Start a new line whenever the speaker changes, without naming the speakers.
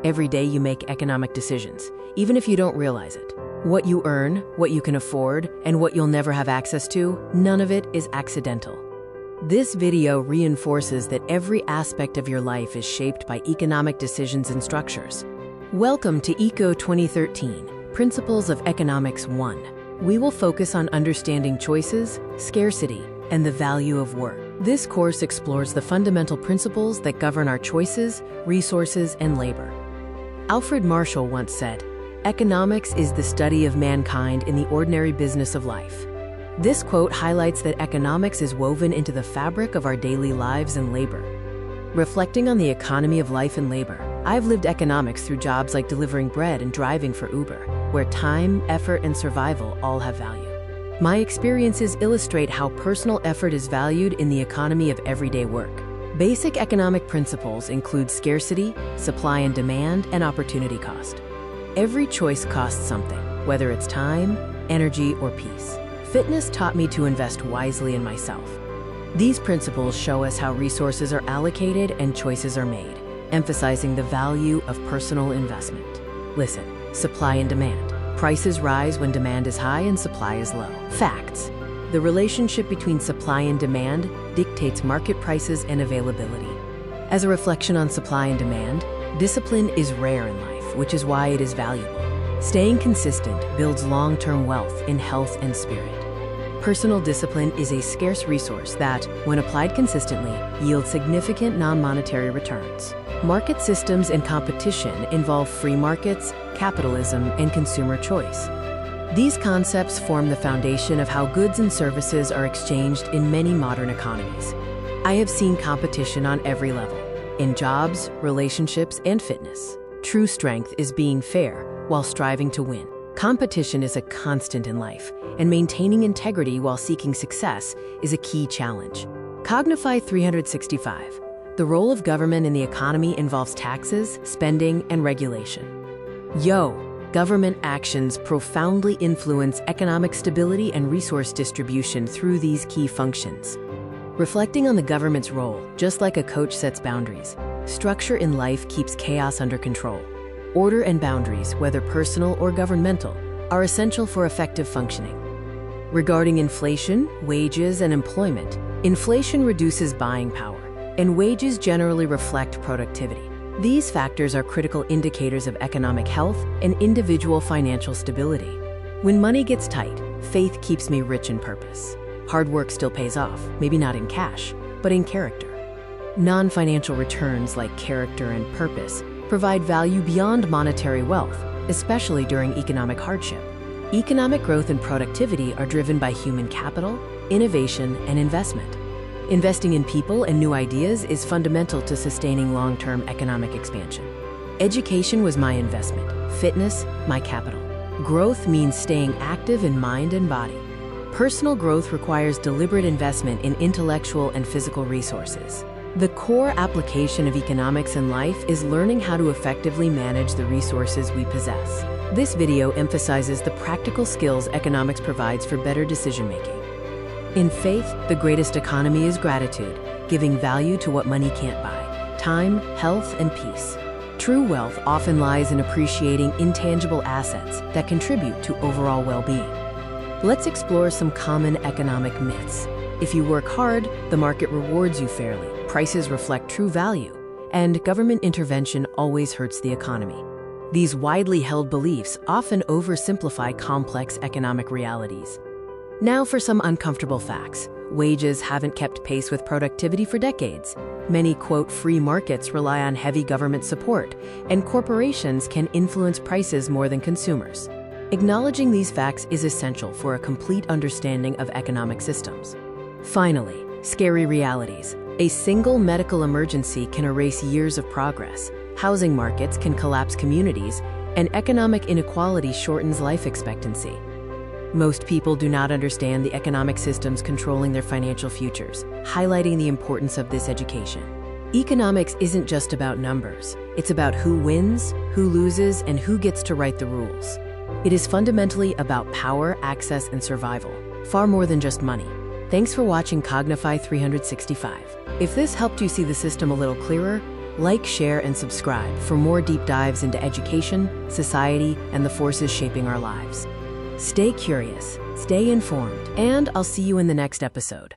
Every day you make economic decisions, even if you don't realize it. What you earn, what you can afford, and what you'll never have access to, none of it is accidental. This video reinforces that every aspect of your life is shaped by economic decisions and structures. Welcome to ECO 2013, Principles of Economics 1. We will focus on understanding choices, scarcity, and the value of work. This course explores the fundamental principles that govern our choices, resources, and labor. Alfred Marshall once said, "Economics is the study of mankind in the ordinary business of life." This quote highlights that economics is woven into the fabric of our daily lives and labor. Reflecting on the economy of life and labor, I've lived economics through jobs like delivering bread and driving for Uber, where time, effort, and survival all have value. My experiences illustrate how personal effort is valued in the economy of everyday work. Basic economic principles include scarcity, supply and demand, and opportunity cost. Every choice costs something, whether it's time, energy, or peace. Fitness taught me to invest wisely in myself. These principles show us how resources are allocated and choices are made, emphasizing the value of personal investment. Listen, supply and demand. Prices rise when demand is high and supply is low. Facts. The relationship between supply and demand dictates market prices and availability. As a reflection on supply and demand, discipline is rare in life, which is why it is valuable. Staying consistent builds long-term wealth in health and spirit. Personal discipline is a scarce resource that, when applied consistently, yields significant non-monetary returns. Market systems and competition involve free markets, capitalism, and consumer choice. These concepts form the foundation of how goods and services are exchanged in many modern economies. I have seen competition on every level, in jobs, relationships, and fitness. True strength is being fair while striving to win. Competition is a constant in life, and maintaining integrity while seeking success is a key challenge. Cognify 365. The role of government in the economy involves taxes, spending, and regulation. Government actions profoundly influence economic stability and resource distribution through these key functions. Reflecting on the government's role, just like a coach sets boundaries, structure in life keeps chaos under control. Order and boundaries, whether personal or governmental, are essential for effective functioning. Regarding inflation, wages, and employment, inflation reduces buying power, and wages generally reflect productivity. These factors are critical indicators of economic health and individual financial stability. When money gets tight, faith keeps me rich in purpose. Hard work still pays off, maybe not in cash, but in character. Non-financial returns like character and purpose provide value beyond monetary wealth, especially during economic hardship. Economic growth and productivity are driven by human capital, innovation, and investment. Investing in people and new ideas is fundamental to sustaining long-term economic expansion. Education was my investment, fitness, my capital. Growth means staying active in mind and body. Personal growth requires deliberate investment in intellectual and physical resources. The core application of economics in life is learning how to effectively manage the resources we possess. This video emphasizes the practical skills economics provides for better decision-making. In faith, the greatest economy is gratitude, giving value to what money can't buy: time, health, and peace. True wealth often lies in appreciating intangible assets that contribute to overall well-being. Let's explore some common economic myths. If you work hard, the market rewards you fairly, prices reflect true value, and government intervention always hurts the economy. These widely held beliefs often oversimplify complex economic realities. Now for some uncomfortable facts. Wages haven't kept pace with productivity for decades. Many, quote, free markets rely on heavy government support, and corporations can influence prices more than consumers. Acknowledging these facts is essential for a complete understanding of economic systems. Finally, scary realities. A single medical emergency can erase years of progress. Housing markets can collapse communities, and economic inequality shortens life expectancy. Most people do not understand the economic systems controlling their financial futures, highlighting the importance of this education. Economics isn't just about numbers. It's about who wins, who loses, and who gets to write the rules. It is fundamentally about power, access, and survival, far more than just money. Thanks for watching Cognify 365. If this helped you see the system a little clearer, Like, share, and subscribe for more deep dives into education, society, and the forces shaping our lives. Stay curious, stay informed, and I'll see you in the next episode.